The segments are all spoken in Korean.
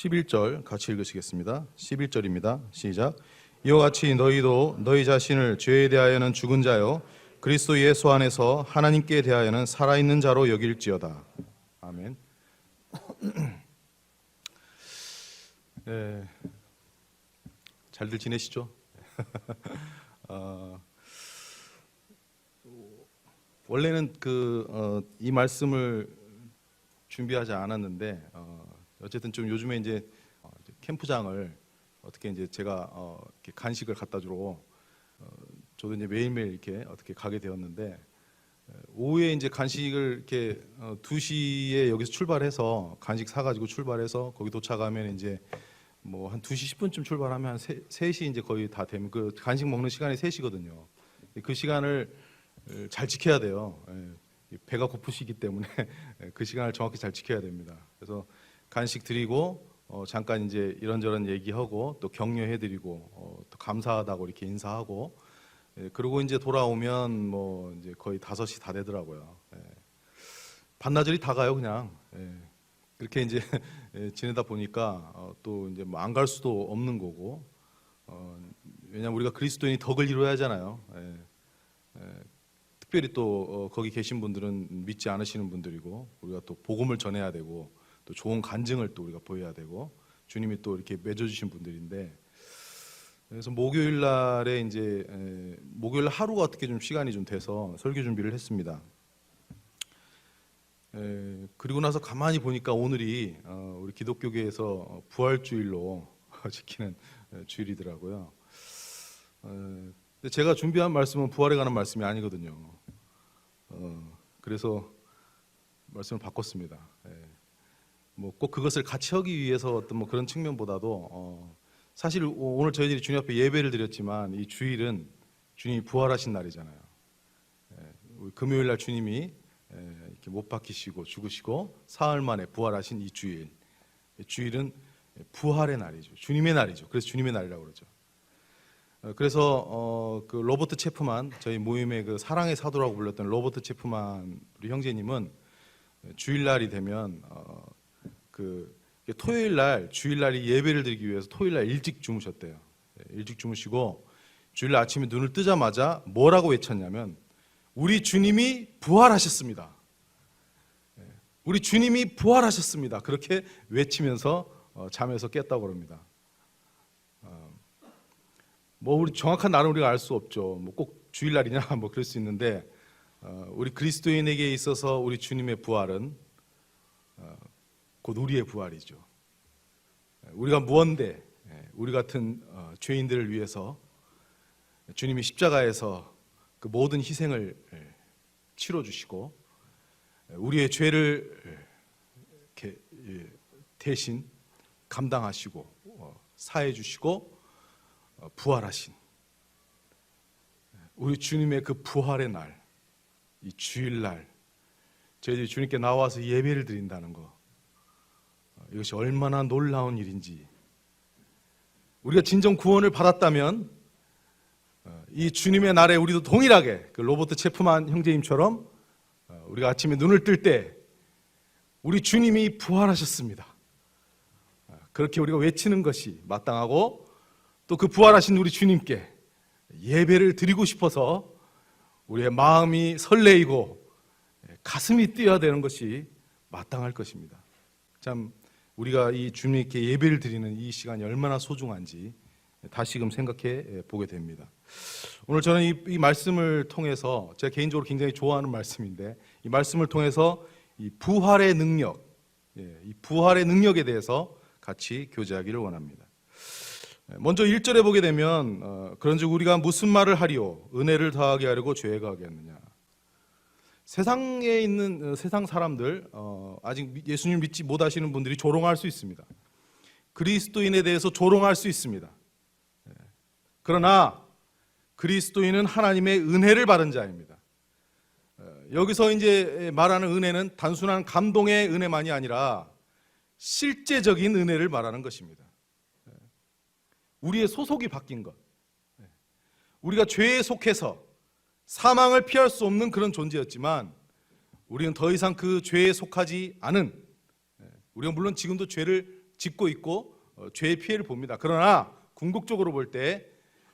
11절 같이 읽으시겠습니다. 11절입니다. 시작. 이와 같이 너희도 너희 자신을 죄에 대하여는 죽은 자요 그리스도 예수 안에서 하나님께 대하여는 살아있는 자로 여길지어다. 아멘. 네, 잘들 지내시죠? 원래는 이 말씀을 준비하지 않았는데 어쨌든 좀 요즘에 이제 캠프장을 어떻게 이제 제가 이렇게 간식을 갖다 주러 저도 이제 매일매일 이렇게 어떻게 가게 되었는데 오후에 이제 간식을 이렇게 2시에 여기서 출발해서 간식 사가지고 출발해서 거기 도착하면 이제 뭐 한 2시 10분쯤 출발하면 한 3시 이제 거의 다 되면 그 간식 먹는 시간이 3시거든요. 그 시간을 잘 지켜야 돼요. 배가 고프시기 때문에 그 시간을 정확히 잘 지켜야 됩니다. 그래서 간식 드리고 잠깐 이제 이런저런 얘기하고 또 격려해드리고 또 감사하다고 이렇게 인사하고 그리고 이제 돌아오면 뭐 이제 거의 5시 다 되더라고요. 반나절이 다 가요 그냥. 그렇게 이제 지내다 보니까 또 이제 뭐 안 갈 수도 없는 거고 왜냐하면 우리가 그리스도인이 덕을 이루어야 하잖아요. 특별히 또 거기 계신 분들은 믿지 않으시는 분들이고 우리가 또 복음을 전해야 되고 또 좋은 간증을 또 우리가 보여야 되고 주님이 또 이렇게 맺어주신 분들인데 그래서 목요일 날에 이제 목요일 하루가 어떻게 좀 시간이 좀 돼서 설교 준비를 했습니다. 그리고 나서 가만히 보니까 오늘이 우리 기독교계에서 부활주일로 지키는 주일이더라고요. 근데 제가 준비한 말씀은 부활에 관한 말씀이 아니거든요. 그래서 말씀을 바꿨습니다. 뭐 꼭 그것을 같이 하기 위해서 어떤 뭐 그런 측면보다도 사실 오늘 저희들이 주님 앞에 예배를 드렸지만 이 주일은 주님이 부활하신 날이잖아요. 금요일 날 주님이 이렇게 못 박히시고 죽으시고 사흘 만에 부활하신 이 주일. 주일은 부활의 날이죠. 주님의 날이죠. 그래서 주님의 날이라고 그러죠. 그래서 그 로버트 체프만 저희 모임의 그 사랑의 사도라고 불렸던 로버트 체프만 우리 형제님은 주일날이 되면 그 토요일날 주일날이 예배를 드리기 위해서 토요일날 일찍 주무셨대요. 일찍 주무시고 주일날 아침에 눈을 뜨자마자 뭐라고 외쳤냐면 우리 주님이 부활하셨습니다. 우리 주님이 부활하셨습니다. 그렇게 외치면서 잠에서 깼다고 합니다. 뭐 우리 정확한 날은 우리가 알 수 없죠. 뭐 꼭 주일날이냐 뭐 그럴 수 있는데 우리 그리스도인에게 있어서 우리 주님의 부활은 곧 우리의 부활이죠. 우리가 무언데 우리 같은 죄인들을 위해서 주님이 십자가에서 그 모든 희생을 치러주시고 우리의 죄를 이렇게 대신 감당하시고 사해주시고 부활하신 우리 주님의 그 부활의 날, 이 주일날 저희들이 주님께 나와서 예배를 드린다는 거 이것이 얼마나 놀라운 일인지 우리가 진정 구원을 받았다면 이 주님의 날에 우리도 동일하게 그 로버트 체프만 형제님처럼 우리가 아침에 눈을 뜰 때 우리 주님이 부활하셨습니다. 그렇게 우리가 외치는 것이 마땅하고 또 그 부활하신 우리 주님께 예배를 드리고 싶어서 우리의 마음이 설레이고 가슴이 뛰어야 되는 것이 마땅할 것입니다. 참 우리가 이 주님께 예배를 드리는 이 시간이 얼마나 소중한지 다시금 생각해 보게 됩니다. 오늘 저는 이 말씀을 통해서 제가 개인적으로 굉장히 좋아하는 말씀인데 이 말씀을 통해서 이 부활의 능력, 이 부활의 능력에 대해서 같이 교제하기를 원합니다. 먼저 1절에 보게 되면 그런즉 우리가 무슨 말을 하리요 은혜를 더하게 하려고 죄가 하겠느냐. 세상에 있는 세상 사람들 아직 예수님 믿지 못하시는 분들이 조롱할 수 있습니다. 그리스도인에 대해서 조롱할 수 있습니다. 그러나 그리스도인은 하나님의 은혜를 받은 자입니다. 여기서 이제 말하는 은혜는 단순한 감동의 은혜만이 아니라 실제적인 은혜를 말하는 것입니다. 우리의 소속이 바뀐 것. 우리가 죄에 속해서 사망을 피할 수 없는 그런 존재였지만 우리는 더 이상 그 죄에 속하지 않은, 우리가 물론 지금도 죄를 짓고 있고 죄의 피해를 봅니다. 그러나 궁극적으로 볼 때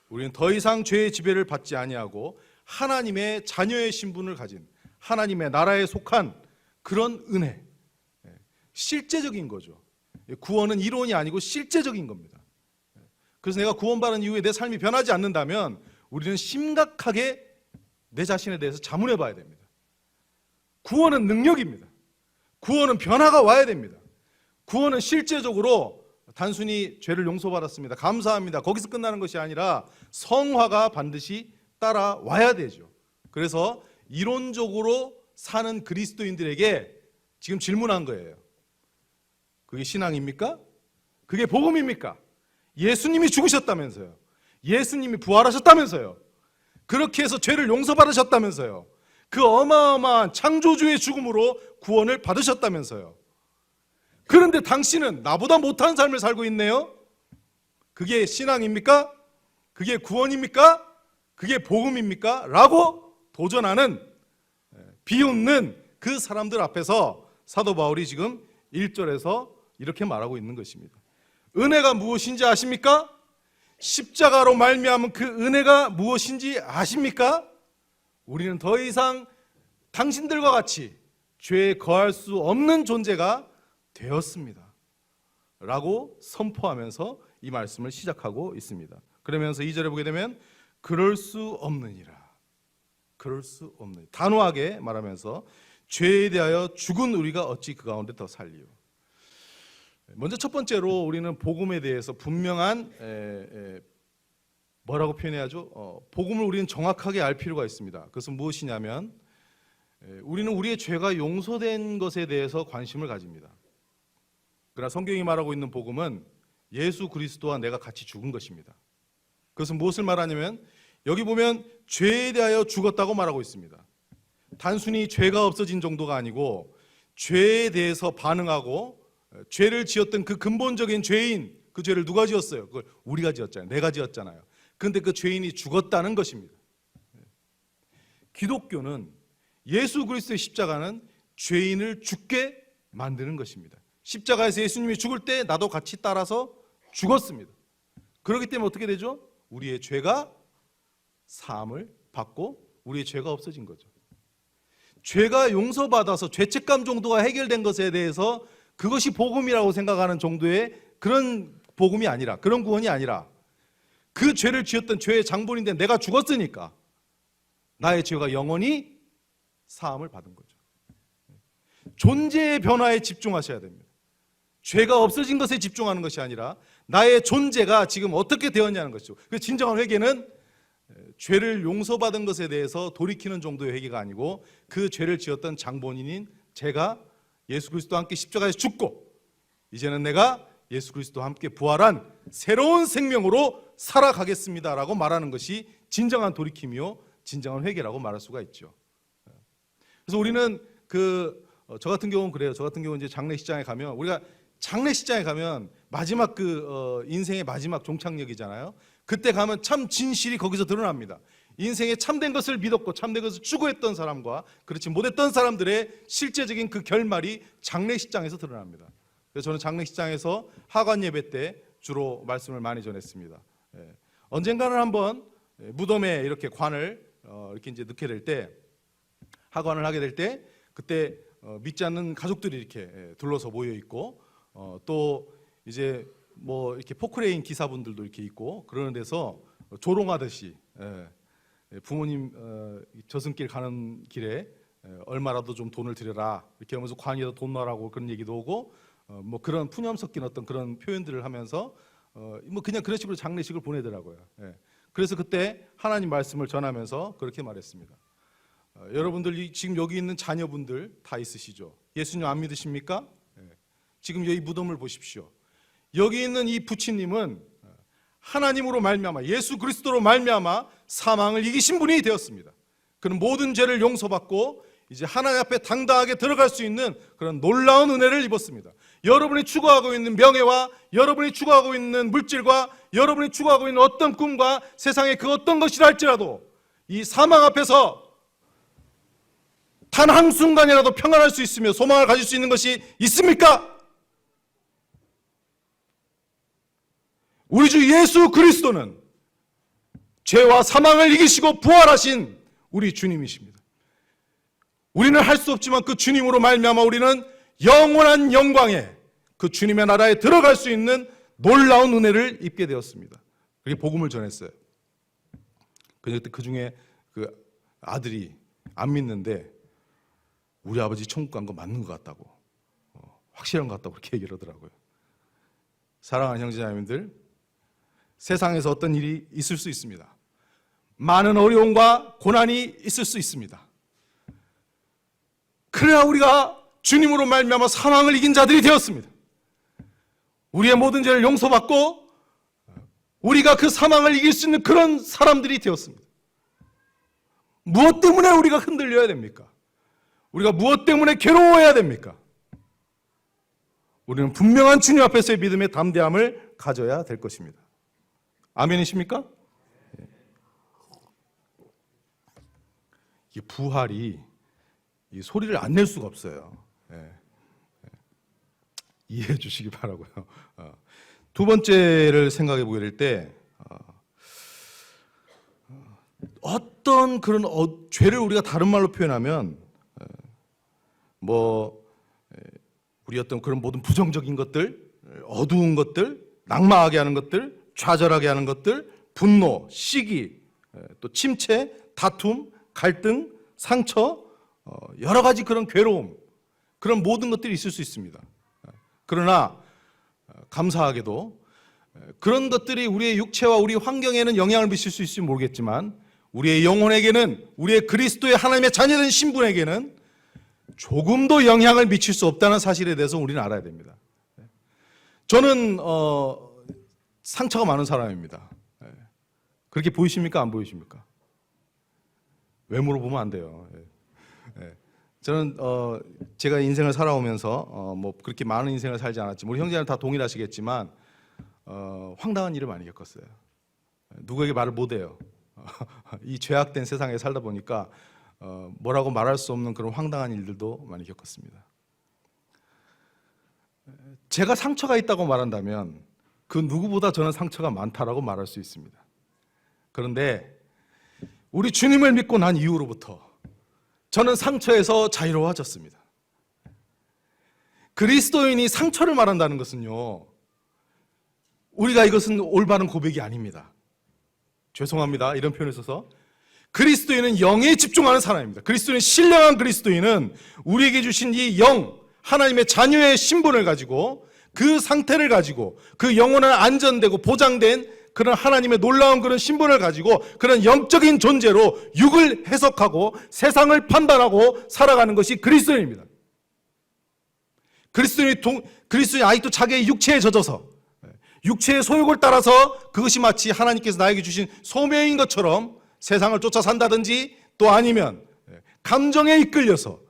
우리는 더 이상 죄의 지배를 받지 아니하고 하나님의 자녀의 신분을 가진 하나님의 나라에 속한 그런 은혜, 실제적인 거죠. 구원은 이론이 아니고 실제적인 겁니다. 그래서 내가 구원받은 이후에 내 삶이 변하지 않는다면 우리는 심각하게 내 자신에 대해서 자문해 봐야 됩니다. 구원은 능력입니다. 구원은 변화가 와야 됩니다. 구원은 실제적으로 단순히 죄를 용서받았습니다, 감사합니다, 거기서 끝나는 것이 아니라 성화가 반드시 따라와야 되죠. 그래서 이론적으로 사는 그리스도인들에게 지금 질문한 거예요. 그게 신앙입니까? 그게 복음입니까? 예수님이 죽으셨다면서요. 예수님이 부활하셨다면서요. 그렇게 해서 죄를 용서받으셨다면서요. 그 어마어마한 창조주의 죽음으로 구원을 받으셨다면서요. 그런데 당신은 나보다 못한 삶을 살고 있네요. 그게 신앙입니까? 그게 구원입니까? 그게 복음입니까? 라고 도전하는, 비웃는 그 사람들 앞에서 사도 바울이 지금 1절에서 이렇게 말하고 있는 것입니다. 은혜가 무엇인지 아십니까? 십자가로 말미암은 그 은혜가 무엇인지 아십니까? 우리는 더 이상 당신들과 같이 죄에 거할 수 없는 존재가 되었습니다 라고 선포하면서 이 말씀을 시작하고 있습니다. 그러면서 2절에 보게 되면 그럴 수 없느니라, 그럴 수 없느니라, 단호하게 말하면서 죄에 대하여 죽은 우리가 어찌 그 가운데 더 살리요. 먼저 첫 번째로 우리는 복음에 대해서 분명한 뭐라고 표현해야죠? 복음을 우리는 정확하게 알 필요가 있습니다. 그것은 무엇이냐면 우리는 우리의 죄가 용서된 것에 대해서 관심을 가집니다. 그러나 성경이 말하고 있는 복음은 예수 그리스도와 내가 같이 죽은 것입니다. 그것은 무엇을 말하냐면 여기 보면 죄에 대하여 죽었다고 말하고 있습니다. 단순히 죄가 없어진 정도가 아니고 죄에 대해서 반응하고 죄를 지었던 그 근본적인 죄인, 그 죄를 누가 지었어요? 그걸 우리가 지었잖아요. 내가 지었잖아요. 그런데 그 죄인이 죽었다는 것입니다. 기독교는 예수 그리스도의 십자가는 죄인을 죽게 만드는 것입니다. 십자가에서 예수님이 죽을 때 나도 같이 따라서 죽었습니다. 그렇기 때문에 어떻게 되죠? 우리의 죄가 사함을 받고 우리의 죄가 없어진 거죠. 죄가 용서받아서 죄책감 정도가 해결된 것에 대해서 그것이 복음이라고 생각하는 정도의 그런 복음이 아니라, 그런 구원이 아니라 그 죄를 지었던 죄의 장본인데 내가 죽었으니까 나의 죄가 영원히 사함을 받은 거죠. 존재의 변화에 집중하셔야 됩니다. 죄가 없어진 것에 집중하는 것이 아니라 나의 존재가 지금 어떻게 되었냐는 것이죠. 그 진정한 회개는 죄를 용서받은 것에 대해서 돌이키는 정도의 회개가 아니고 그 죄를 지었던 장본인인 제가 예수 그리스도와 함께 십자가에서 죽고 이제는 내가 예수 그리스도와 함께 부활한 새로운 생명으로 살아가겠습니다라고 말하는 것이 진정한 돌이킴이요 진정한 회개라고 말할 수가 있죠. 그래서 우리는 저 같은 경우는 그래요. 저 같은 경우는 이제 장례식장에 가면 우리가 장례식장에 가면 마지막 인생의 마지막 종착역이잖아요. 그때 가면 참 진실이 거기서 드러납니다. 인생에 참된 것을 믿었고 참된 것을 추구했던 사람과 그렇지 못했던 사람들의 실제적인 그 결말이 장례식장에서 드러납니다. 그래서 저는 장례식장에서 하관 예배 때 주로 말씀을 많이 전했습니다. 언젠가는 한번 무덤에 이렇게 관을 이렇게 이제 넣게 될 때, 하관을 하게 될 때 그때 믿지 않는 가족들이 이렇게 둘러서 모여 있고 또 이제 뭐 이렇게 포크레인 기사분들도 이렇게 있고 그러는 데서 조롱하듯이 부모님 저승길 가는 길에 얼마라도 좀 돈을 들여라 이렇게 하면서 관에다 돈 넣으라고 그런 얘기도 오고 뭐 그런 푸념 섞인 어떤 그런 표현들을 하면서 뭐 그냥 그런 식으로 장례식을 보내더라고요. 그래서 그때 하나님 말씀을 전하면서 그렇게 말했습니다. 여러분들 지금 여기 있는 자녀분들 다 있으시죠? 예수님 안 믿으십니까? 지금 여기 무덤을 보십시오. 여기 있는 이 부친님은 하나님으로 말미암아 예수 그리스도로 말미암아 사망을 이기신 분이 되었습니다. 그는 모든 죄를 용서받고 이제 하나님 앞에 당당하게 들어갈 수 있는 그런 놀라운 은혜를 입었습니다. 여러분이 추구하고 있는 명예와 여러분이 추구하고 있는 물질과 여러분이 추구하고 있는 어떤 꿈과 세상의 그 어떤 것이라 할지라도 이 사망 앞에서 단 한순간이라도 평안할 수 있으며 소망을 가질 수 있는 것이 있습니까? 우리 주 예수 그리스도는 죄와 사망을 이기시고 부활하신 우리 주님이십니다. 우리는 할 수 없지만 그 주님으로 말미암아 우리는 영원한 영광에 그 주님의 나라에 들어갈 수 있는 놀라운 은혜를 입게 되었습니다. 그렇게 복음을 전했어요. 그때 그 중에 그 아들이 안 믿는데 우리 아버지 천국 간 거 맞는 것 같다고, 확실한 것 같다고 그렇게 얘기를 하더라고요. 사랑하는 형제자매님들, 세상에서 어떤 일이 있을 수 있습니다. 많은 어려움과 고난이 있을 수 있습니다. 그래야 우리가 주님으로 말미암아 사망을 이긴 자들이 되었습니다. 우리의 모든 죄를 용서받고 우리가 그 사망을 이길 수 있는 그런 사람들이 되었습니다. 무엇 때문에 우리가 흔들려야 됩니까? 우리가 무엇 때문에 괴로워해야 됩니까? 우리는 분명한 주님 앞에서의 믿음의 담대함을 가져야 될 것입니다. 아멘이십니까? 이 부활이 이 소리를 안 낼 수가 없어요. 이해해 주시기 바라고요. 두 번째를 생각해 보게 될 때 어떤 그런 죄를 우리가 다른 말로 표현하면 우리 어떤 그런 모든 부정적인 것들, 어두운 것들, 낙마하게 하는 것들, 좌절하게 하는 것들, 분노, 시기, 또 침체, 다툼, 갈등, 상처, 여러 가지 그런 괴로움, 그런 모든 것들이 있을 수 있습니다. 그러나 감사하게도 그런 것들이 우리의 육체와 우리 환경에는 영향을 미칠 수 있을지 모르겠지만 우리의 영혼에게는, 우리의 그리스도의 하나님의 자녀된 신분에게는 조금도 영향을 미칠 수 없다는 사실에 대해서 우리는 알아야 됩니다. 저는 상처가 많은 사람입니다. 그렇게 보이십니까? 안 보이십니까? 외모로 보면 안 돼요. 저는 제가 인생을 살아오면서 그렇게 많은 인생을 살지 않았지만 우리 형제는 다 동일하시겠지만 황당한 일을 많이 겪었어요. 누구에게 말을 못해요. 이 죄악된 세상에 살다 보니까 뭐라고 말할 수 없는 그런 황당한 일들도 많이 겪었습니다. 제가 상처가 있다고 말한다면 그 누구보다 저는 상처가 많다라고 말할 수 있습니다. 그런데 우리 주님을 믿고 난 이후로부터 저는 상처에서 자유로워졌습니다. 그리스도인이 상처를 말한다는 것은요, 우리가 이것은 올바른 고백이 아닙니다. 죄송합니다. 이런 표현을 써서. 그리스도인은 영에 집중하는 사람입니다. 그리스도인, 신령한 그리스도인은 우리에게 주신 이 영, 하나님의 자녀의 신분을 가지고 그 상태를 가지고 그 영혼은 안전되고 보장된 그런 하나님의 놀라운 그런 신분을 가지고 그런 영적인 존재로 육을 해석하고 세상을 판단하고 살아가는 것이 그리스도인입니다. 그리스도인이 아직도 자기의 육체에 젖어서 육체의 소욕을 따라서 그것이 마치 하나님께서 나에게 주신 소명인 것처럼 세상을 쫓아 산다든지 또 아니면 감정에 이끌려서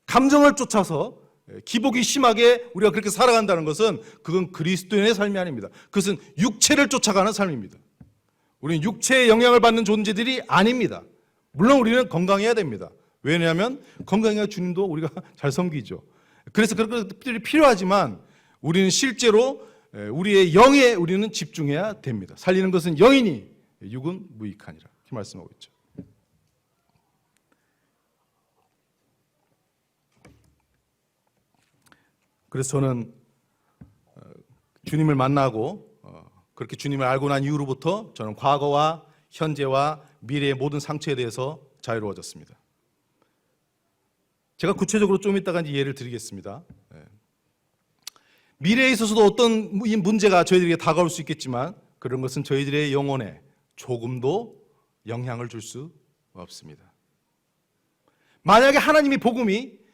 감정을 쫓아서 기복이 심하게 우리가 그렇게 살아간다는 것은 그건 그리스도인의 삶이 아닙니다. 그것은 육체를 쫓아가는 삶입니다. 우리는 육체의 영향을 받는 존재들이 아닙니다. 물론 우리는 건강해야 됩니다. 왜냐하면 건강해야 주님도 우리가 잘 섬기죠. 그래서 그런 것들이 필요하지만 우리는 실제로 우리의 영에 우리는 집중해야 됩니다. 살리는 것은 영이니 육은 무익하니라 이렇게 말씀하고 있죠. 그래서 저는 주님을 만나고 그렇게 주님을 알고 난 이후로부터 저는 과거와 현재와 미래의 모든 상처에 대해서 자유로워졌습니다. 제가 구체적으로 좀 이따가 이제 예를 드리겠습니다. 미래에 있어서도 어떤 문제가 저희들에게 다가올 수 있겠지만 그런 것은 저희들의 영혼에 조금도 영향을 줄 수 없습니다. 만약에 하나님의 복음이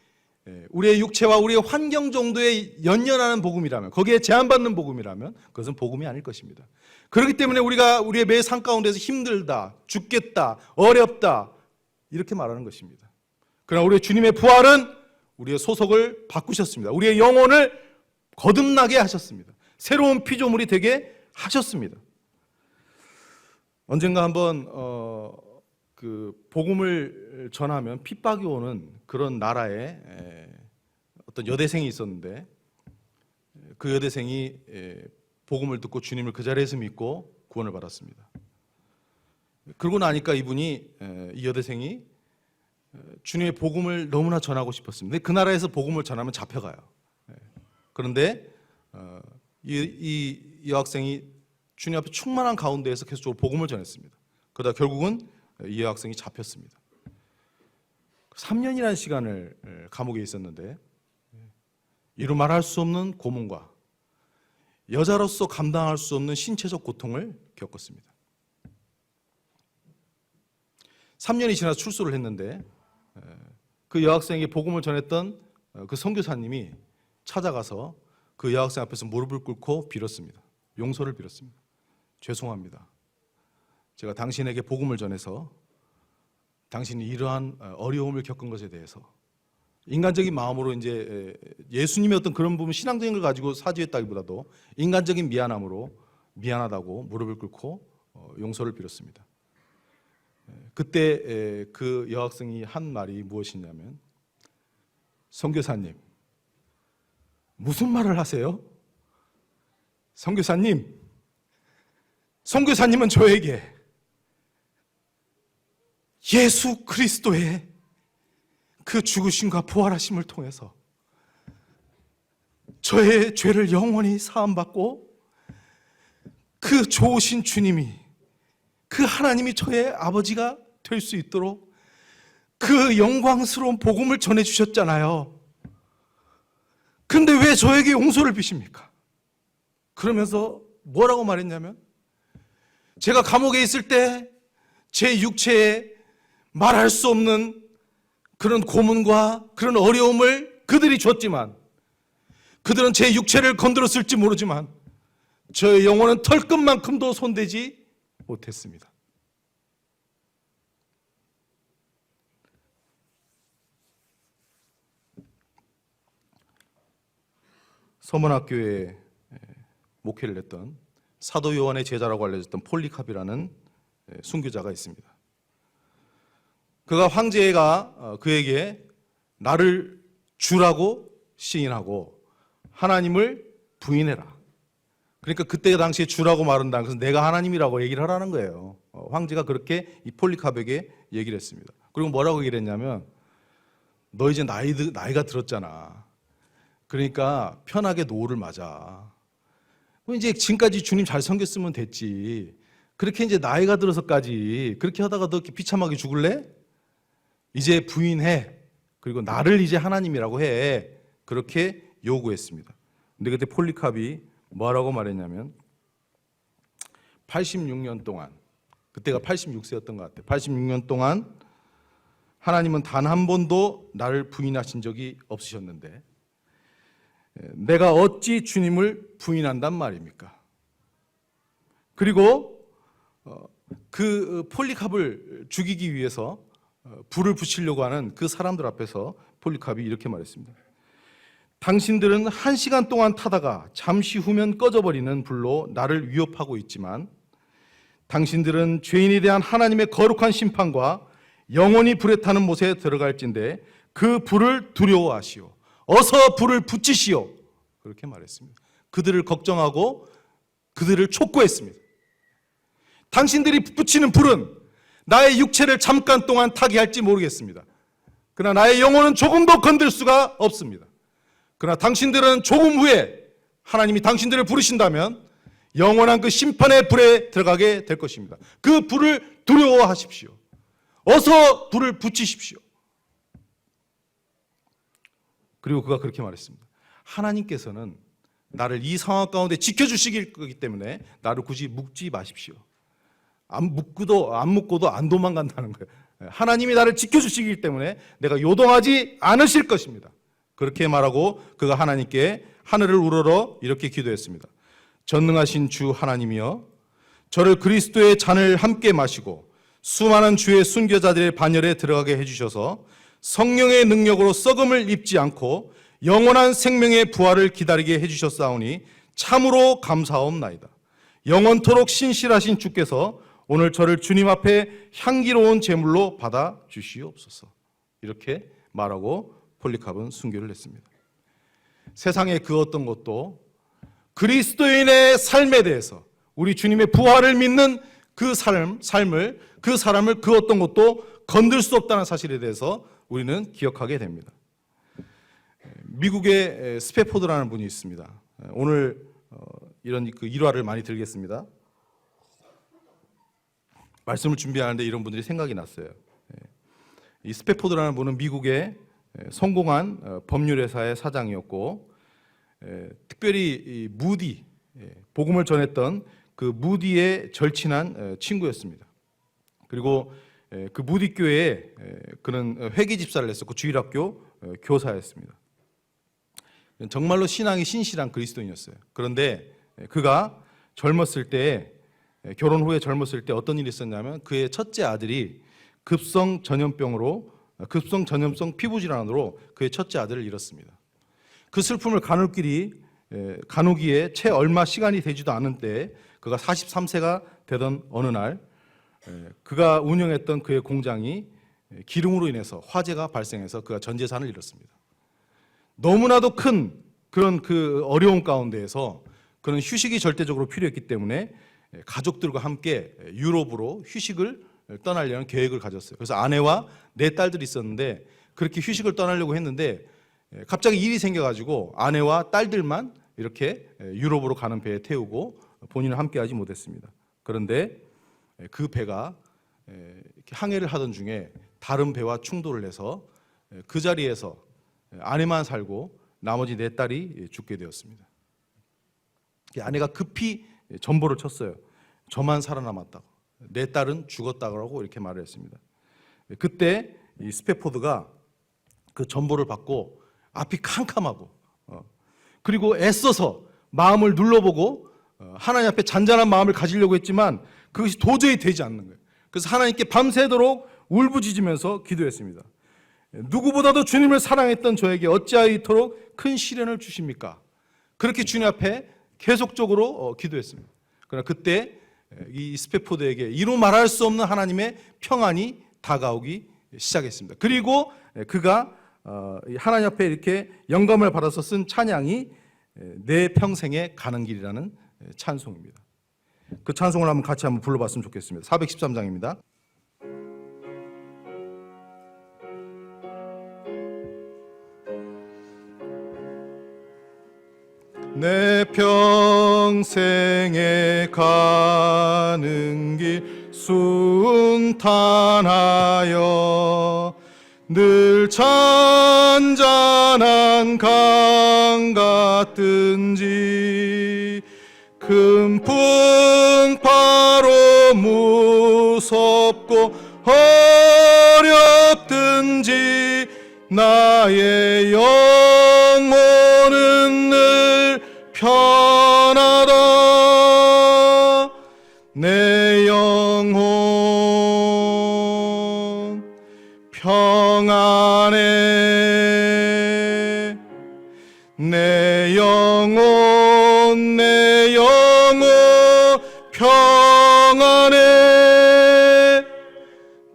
우리의 육체와 우리의 환경 정도에 연연하는 복음이라면, 거기에 제한받는 복음이라면 그것은 복음이 아닐 것입니다. 그렇기 때문에 우리가 우리의 매 삶 가운데서 힘들다, 죽겠다, 어렵다 이렇게 말하는 것입니다. 그러나 우리의 주님의 부활은 우리의 소속을 바꾸셨습니다. 우리의 영혼을 거듭나게 하셨습니다. 새로운 피조물이 되게 하셨습니다. 언젠가 한번 그 복음을 전하면 핍박이 오는 그런 나라에 어떤 여대생이 있었는데 그 여대생이 복음을 듣고 주님을 그 자리에서 믿고 구원을 받았습니다. 그러고 나니까 이 여대생이 주님의 복음을 너무나 전하고 싶었습니다. 그 나라에서 복음을 전하면 잡혀가요. 그런데 이 여학생이 주님 앞에 충만한 가운데에서 계속적으로 복음을 전했습니다. 그러다 결국은 이 여학생이 잡혔습니다. 3년이라는 시간을 감옥에 있었는데 이루 말할 수 없는 고문과 여자로서 감당할 수 없는 신체적 고통을 겪었습니다. 3년이 지나서 출소를 했는데 그 여학생에게 복음을 전했던 그 선교사님이 찾아가서 그 여학생 앞에서 무릎을 꿇고 빌었습니다. 용서를 빌었습니다. 죄송합니다. 제가 당신에게 복음을 전해서 당신이 이러한 어려움을 겪은 것에 대해서 인간적인 마음으로 이제 예수님의 어떤 그런 부분 신앙적인 걸 가지고 사죄했다기보다도 인간적인 미안함으로 미안하다고 무릎을 꿇고 용서를 빌었습니다. 그때 그 여학생이 한 말이 무엇이냐면, 선교사님, 무슨 말을 하세요? 선교사님은 저에게 예수 그리스도의 그 죽으심과 부활하심을 통해서 저의 죄를 영원히 사함받고 그 좋으신 주님이, 그 하나님이 저의 아버지가 될 수 있도록 그 영광스러운 복음을 전해주셨잖아요. 근데 왜 저에게 용서를 비십니까? 그러면서 뭐라고 말했냐면, 제가 감옥에 있을 때 제 육체에 말할 수 없는 그런 고문과 그런 어려움을 그들이 줬지만, 그들은 제 육체를 건드렸을지 모르지만 저의 영혼은 털끝만큼도 손대지 못했습니다. 서문학교에 목회를 했던 사도 요한의 제자라고 알려졌던 폴리캅이라는 순교자가 있습니다. 그가 황제가 그에게 나를 주라고 시인하고 하나님을 부인해라. 그러니까 그때 당시에 주라고 말한다. 그래서 내가 하나님이라고 얘기를 하라는 거예요. 황제가 그렇게 이 폴리캅에게 얘기를 했습니다. 그리고 뭐라고 얘기를 했냐면, 너 이제 나이가 들었잖아. 그러니까 편하게 노를 맞아. 이제 지금까지 주님 잘 섬겼으면 됐지. 그렇게 이제 나이가 들어서까지 그렇게 하다가 너 비참하게 죽을래? 이제 부인해. 그리고 나를 이제 하나님이라고 해. 그렇게 요구했습니다. 근데 그때 폴리캅이 뭐라고 말했냐면, 86년 동안, 그때가 86세였던 것 같아요. 86년 동안 하나님은 단 한 번도 나를 부인하신 적이 없으셨는데 내가 어찌 주님을 부인한단 말입니까? 그리고 그 폴리캅을 죽이기 위해서 불을 붙이려고 하는 그 사람들 앞에서 폴리캅이 이렇게 말했습니다. 당신들은 1시간 동안 타다가 잠시 후면 꺼져버리는 불로 나를 위협하고 있지만 당신들은 죄인에 대한 하나님의 거룩한 심판과 영원히 불에 타는 못에 들어갈진대 그 불을 두려워하시오. 어서 불을 붙이시오. 그렇게 말했습니다. 그들을 걱정하고 그들을 촉구했습니다. 당신들이 붙이는 불은 나의 육체를 잠깐 동안 타게 할지 모르겠습니다. 그러나 나의 영혼은 조금도 건들 수가 없습니다. 그러나 당신들은 조금 후에 하나님이 당신들을 부르신다면 영원한 그 심판의 불에 들어가게 될 것입니다. 그 불을 두려워하십시오. 어서 불을 붙이십시오. 그리고 그가 그렇게 말했습니다. 하나님께서는 나를 이 상황 가운데 지켜주시길 거기 때문에 나를 굳이 묶지 마십시오. 안 묶고도 안 도망간다는 거예요. 하나님이 나를 지켜주시기 때문에 내가 요동하지 않으실 것입니다. 그렇게 말하고 그가 하나님께 하늘을 우러러 이렇게 기도했습니다. 전능하신 주 하나님이여, 저를 그리스도의 잔을 함께 마시고 수많은 주의 순교자들의 반열에 들어가게 해주셔서 성령의 능력으로 썩음을 입지 않고 영원한 생명의 부활을 기다리게 해주셨사오니 참으로 감사옵나이다. 영원토록 신실하신 주께서 오늘 저를 주님 앞에 향기로운 제물로 받아 주시옵소서. 이렇게 말하고 폴리캅은 순교를 했습니다. 세상의 그 어떤 것도 그리스도인의 삶에 대해서, 우리 주님의 부활을 믿는 그 삶을, 그 사람을 그 어떤 것도 건들 수 없다는 사실에 대해서 우리는 기억하게 됩니다. 미국의 스패포드라는 분이 있습니다. 오늘 이런 그 일화를 많이 들겠습니다. 말씀을 준비하는데 이런 분들이 생각이 났어요. 이 스패포드라는 분은 미국의 성공한 법률회사의 사장이었고, 특별히 이 무디, 복음을 전했던 그 무디의 절친한 친구였습니다. 그리고 그 무디 교회에 그는 회계 집사를 했었고 주일학교 교사였습니다. 정말로 신앙이 신실한 그리스도인이었어요. 그런데 그가 젊었을 때, 결혼 후에 젊었을 때 어떤 일이 있었냐면, 그의 첫째 아들이 급성 전염성 피부질환으로 그의 첫째 아들을 잃었습니다. 그 슬픔을 가누기에 채 얼마 시간이 되지도 않은 때에, 그가 43세가 되던 어느 날, 그가 운영했던 그의 공장이 기름으로 인해서 화재가 발생해서 그가 전 재산을 잃었습니다. 너무나도 큰 그런 그 어려운 가운데에서 그는 휴식이 절대적으로 필요했기 때문에 가족들과 함께 유럽으로 휴식을 떠나려는 계획을 가졌어요. 그래서 아내와 4딸들이 있었는데, 그렇게 휴식을 떠나려고 했는데 갑자기 일이 생겨가지고 아내와 딸들만 이렇게 유럽으로 가는 배에 태우고 본인은 함께하지 못했습니다. 그런데 그 배가 항해를 하던 중에 다른 배와 충돌을 해서 그 자리에서 아내만 살고 나머지 4딸이 죽게 되었습니다. 아내가 급히 전보를 쳤어요. 저만 살아남았다고, 4딸은 죽었다고 이렇게 말을 했습니다. 그때 이 스패포드가 그 전보를 받고 앞이 캄캄하고, 그리고 애써서 마음을 눌러보고 하나님 앞에 잔잔한 마음을 가지려고 했지만 그것이 도저히 되지 않는 거예요. 그래서 하나님께 밤새도록 울부짖으면서 기도했습니다. 누구보다도 주님을 사랑했던 저에게 어찌하여 이토록 큰 시련을 주십니까? 그렇게 주님 앞에 계속적으로 기도했습니다. 그러나 그때 이 스패포드에게 이루 말할 수 없는 하나님의 평안이 다가오기 시작했습니다. 그리고 그가 하나님 앞에 이렇게 영감을 받아서 쓴 찬양이 내 평생에 가는 길이라는 찬송입니다. 그 찬송을 한번 같이 한번 불러봤으면 좋겠습니다. 413장입니다. 내 평생에 가는 길 순탄하여 늘 잔잔한 강 같든지 큰 풍파로 무섭고 어렵든지 나의 영혼은 늘 편하다. 내 영혼 평안해. 내 영혼 평안해.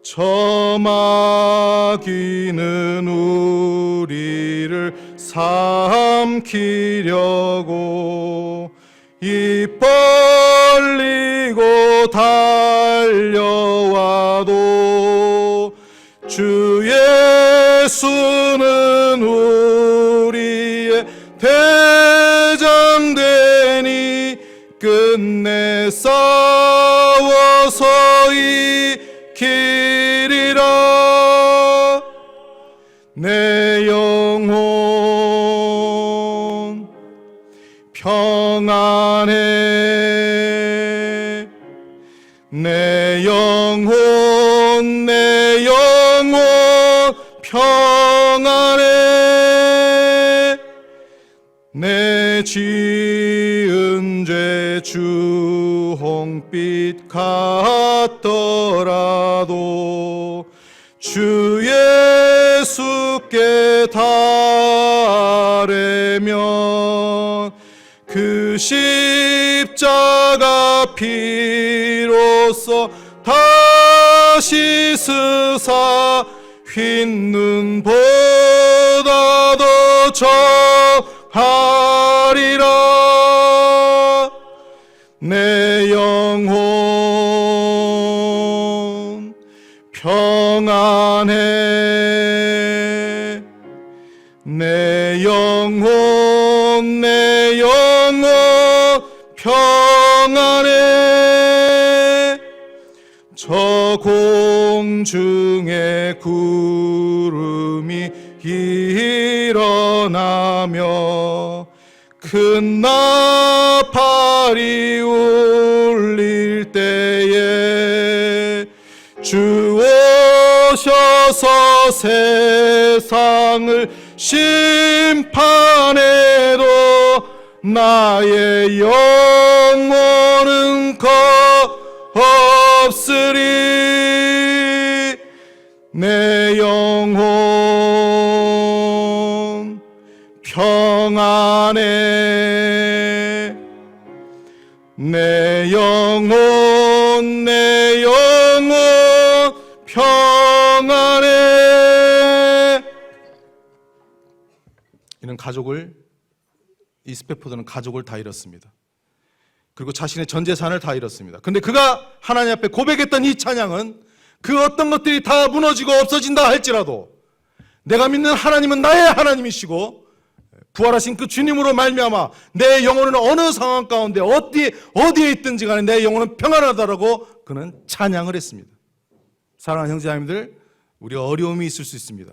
저 마귀는 우리를 삼키려고 입 벌리고 달려와도 주 예수는 우리의 대장되니 끝내 싸워서 이기리라. 내 영혼 평안해. 내 영혼 평안해. 내 지은 죄 주홍빛 같더라도 주 예수께 달래면 그 십자가 피로써 다시 스사 흰 눈보다 더 정하리라. 내 영혼 평안해. 내 영혼 평안해. 저 공중에 구름이 일어나며 큰 나팔이 울릴 때에 주 오셔서 세상을 심판해도 나의 영혼은 없으리. 내 영혼 평안해. 내 영혼 평안해. 이는 이 스페포드는 가족을 다 잃었습니다. 그리고 자신의 전 재산을 다 잃었습니다. 근데 그가 하나님 앞에 고백했던 이 찬양은 그 어떤 것들이 다 무너지고 없어진다 할지라도 내가 믿는 하나님은 나의 하나님이시고 부활하신 그 주님으로 말미암아 내 영혼은 어느 상황 가운데 어디에 있든지 간에 내 영혼은 평안하다라고 그는 찬양을 했습니다. 사랑하는 형제자매들, 우리가 어려움이 있을 수 있습니다.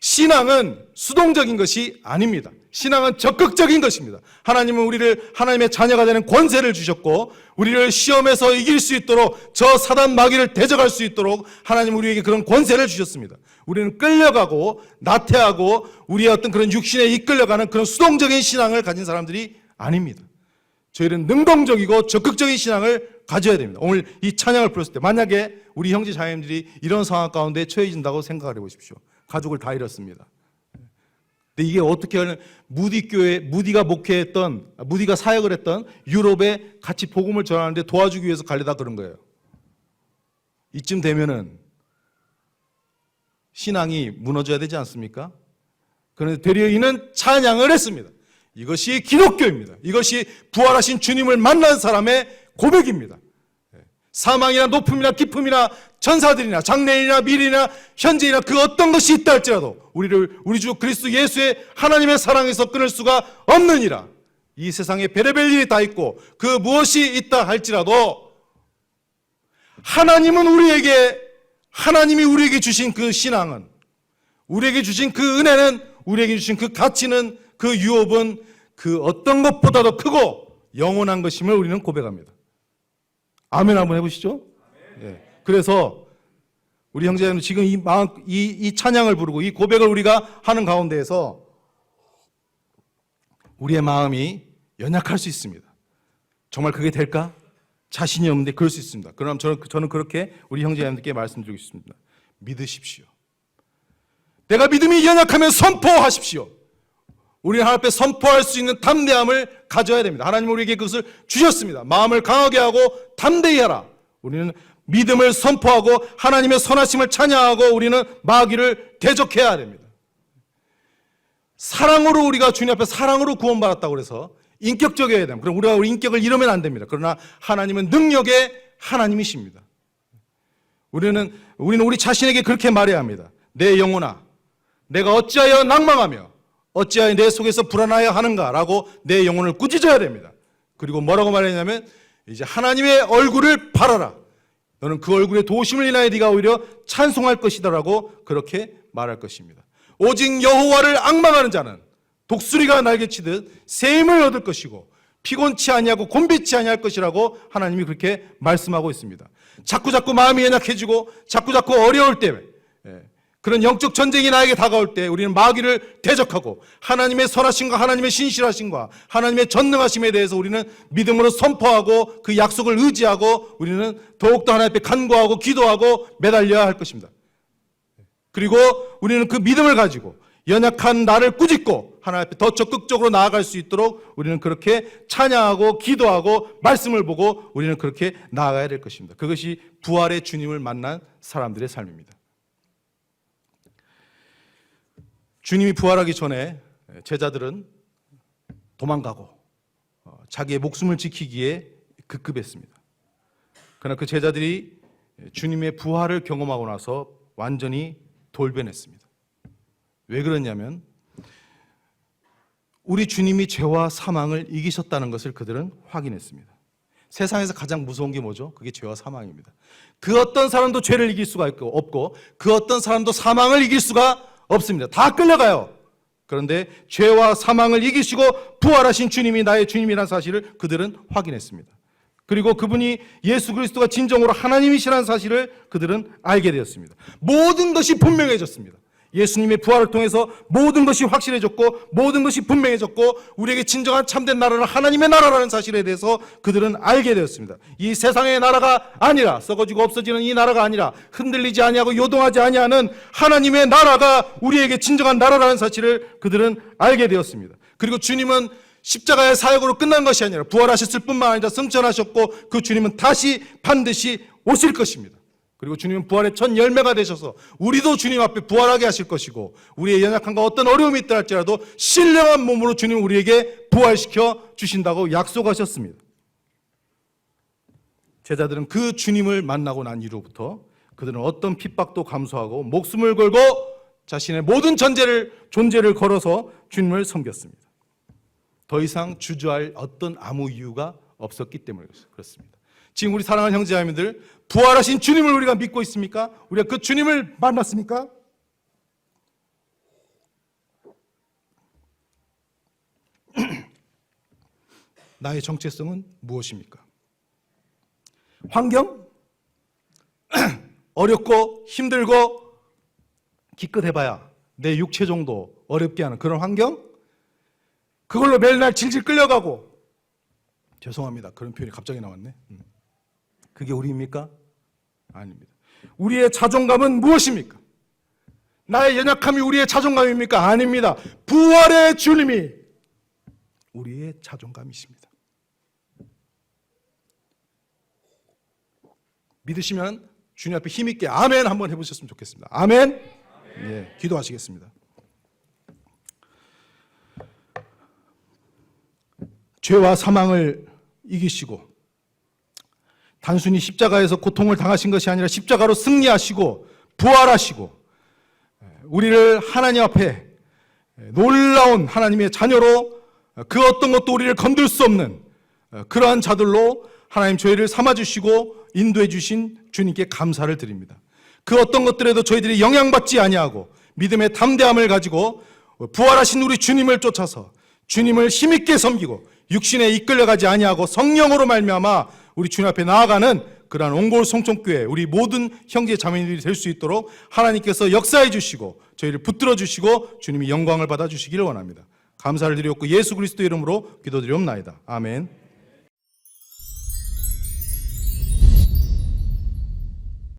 신앙은 수동적인 것이 아닙니다. 신앙은 적극적인 것입니다. 하나님은 우리를 하나님의 자녀가 되는 권세를 주셨고 우리를 시험에서 이길 수 있도록 저 사단 마귀를 대적할 수 있도록 하나님은 우리에게 그런 권세를 주셨습니다. 우리는 끌려가고 나태하고 우리의 어떤 그런 육신에 이끌려가는 그런 수동적인 신앙을 가진 사람들이 아닙니다. 저희는 능동적이고 적극적인 신앙을 가져야 됩니다. 오늘 이 찬양을 불렀을 때 만약에 우리 형제 자매님들이 이런 상황 가운데 처해진다고 생각을 해보십시오. 가족을 다 잃었습니다. 근데 이게 어떻게 하면 무디가 사역을 했던 유럽에 같이 복음을 전하는데 도와주기 위해서 가려다 그런 거예요. 이쯤 되면은 신앙이 무너져야 되지 않습니까? 그런데 되려 이는 찬양을 했습니다. 이것이 기독교입니다. 이것이 부활하신 주님을 만난 사람의 고백입니다. 사망이나 높음이나 깊음이나 천사들이나 장래이나 미래나 현재이나 그 어떤 것이 있다 할지라도 우리 주 그리스도 예수의 하나님의 사랑에서 끊을 수가 없느니라. 이 세상에 별의별 일이 다 있고 그 무엇이 있다 할지라도 하나님이 우리에게 주신 그 신앙은, 우리에게 주신 그 은혜는, 우리에게 주신 그 가치는, 그 유업은 그 어떤 것보다도 크고 영원한 것임을 우리는 고백합니다. 아멘 한번 해보시죠. 네. 그래서 우리 형제자매는 지금 이 찬양을 부르고 이 고백을 우리가 하는 가운데에서 우리의 마음이 연약할 수 있습니다. 정말 그게 될까? 자신이 없는데 그럴 수 있습니다. 그럼 저는 그렇게 우리 형제자매들께 말씀드리고 싶습니다. 믿으십시오. 내가 믿음이 연약하면 선포하십시오. 우리는 하나님 앞에 선포할 수 있는 담대함을 가져야 됩니다. 하나님은 우리에게 그것을 주셨습니다. 마음을 강하게 하고 담대히 하라. 우리는 믿음을 선포하고 하나님의 선하심을 찬양하고 우리는 마귀를 대적해야 됩니다. 사랑으로 우리가 주님 앞에 사랑으로 구원받았다고 해서 인격적이어야 됩니다. 그럼 우리가 우리 인격을 잃으면 안 됩니다. 그러나 하나님은 능력의 하나님이십니다. 우리는 우리 자신에게 그렇게 말해야 합니다. 내 영혼아, 내가 어찌하여 낭망하며 어찌하여 내 속에서 불안하여 하는가라고 내 영혼을 꾸짖어야 됩니다. 그리고 뭐라고 말했냐면 이제 하나님의 얼굴을 바라라. 너는 그 얼굴의 도심을 인하여 네가 오히려 찬송할 것이다라고 그렇게 말할 것입니다. 오직 여호와를 앙망하는 자는 독수리가 날개치듯 새 힘을 얻을 것이고 피곤치 아니하고 곤비치 아니할 것이라고 하나님이 그렇게 말씀하고 있습니다. 자꾸 마음이 연약해지고 자꾸 어려울 때, 그런 영적 전쟁이 나에게 다가올 때 우리는 마귀를 대적하고 하나님의 선하심과 하나님의 신실하심과 하나님의 전능하심에 대해서 우리는 믿음으로 선포하고 그 약속을 의지하고 우리는 더욱더 하나님 앞에 간구하고 기도하고 매달려야 할 것입니다. 그리고 우리는 그 믿음을 가지고 연약한 나를 꾸짖고 하나님 앞에 더 적극적으로 나아갈 수 있도록 우리는 그렇게 찬양하고 기도하고 말씀을 보고 우리는 그렇게 나아가야 될 것입니다. 그것이 부활의 주님을 만난 사람들의 삶입니다. 주님이 부활하기 전에 제자들은 도망가고 자기의 목숨을 지키기에 급급했습니다. 그러나 그 제자들이 주님의 부활을 경험하고 나서 완전히 돌변했습니다. 왜 그러냐면 우리 주님이 죄와 사망을 이기셨다는 것을 그들은 확인했습니다. 세상에서 가장 무서운 게 뭐죠? 그게 죄와 사망입니다. 그 어떤 사람도 죄를 이길 수가 없고 그 어떤 사람도 사망을 이길 수가 없습니다. 다 끌려가요. 그런데 죄와 사망을 이기시고 부활하신 주님이 나의 주님이라는 사실을 그들은 확인했습니다. 그리고 그분이 예수 그리스도가 진정으로 하나님이시라는 사실을 그들은 알게 되었습니다. 모든 것이 분명해졌습니다. 예수님의 부활을 통해서 모든 것이 확실해졌고 모든 것이 분명해졌고 우리에게 진정한 참된 나라는 하나님의 나라라는 사실에 대해서 그들은 알게 되었습니다. 이 세상의 나라가 아니라, 썩어지고 없어지는 이 나라가 아니라, 흔들리지 아니하고 요동하지 아니하는 하나님의 나라가 우리에게 진정한 나라라는 사실을 그들은 알게 되었습니다. 그리고 주님은 십자가의 사역으로 끝난 것이 아니라 부활하셨을 뿐만 아니라 승천하셨고 그 주님은 다시 반드시 오실 것입니다. 그리고 주님은 부활의 첫 열매가 되셔서 우리도 주님 앞에 부활하게 하실 것이고 우리의 연약함과 어떤 어려움이 있다 할지라도 신령한 몸으로 주님은 우리에게 부활시켜 주신다고 약속하셨습니다. 제자들은 그 주님을 만나고 난 이후부터 그들은 어떤 핍박도 감수하고 목숨을 걸고 자신의 모든 존재를 걸어서 주님을 섬겼습니다. 더 이상 주저할 어떤 아무 이유가 없었기 때문에 그렇습니다. 지금 우리 사랑하는 형제자매들, 부활하신 주님을 우리가 믿고 있습니까? 우리가 그 주님을 만났습니까? 나의 정체성은 무엇입니까? 환경? 어렵고 힘들고 기껏해봐야 내 육체 정도 어렵게 하는 그런 환경? 그걸로 매일날 질질 끌려가고, 죄송합니다. 그런 표현이 갑자기 나왔네. 그게 우리입니까? 아닙니다. 우리의 자존감은 무엇입니까? 나의 연약함이 우리의 자존감입니까? 아닙니다. 부활의 주님이 우리의 자존감이십니다. 믿으시면 주님 앞에 힘있게 아멘 한번 해보셨으면 좋겠습니다. 아멘. 예, 기도하시겠습니다. 죄와 사망을 이기시고 단순히 십자가에서 고통을 당하신 것이 아니라 십자가로 승리하시고 부활하시고 우리를 하나님 앞에 놀라운 하나님의 자녀로 그 어떤 것도 우리를 건들 수 없는 그러한 자들로 하나님 저희를 삼아주시고 인도해 주신 주님께 감사를 드립니다. 그 어떤 것들에도 저희들이 영향받지 아니하고 믿음의 담대함을 가지고 부활하신 우리 주님을 쫓아서 주님을 힘있게 섬기고 육신에 이끌려가지 아니하고 성령으로 말미암아 우리 주님 앞에 나아가는 그러한 옹골 송촌교회 우리 모든 형제 자매님들이 될 수 있도록 하나님께서 역사해 주시고 저희를 붙들어 주시고 주님이 영광을 받아 주시기를 원합니다. 감사를 드리옵고 예수 그리스도 이름으로 기도드리옵나이다. 아멘.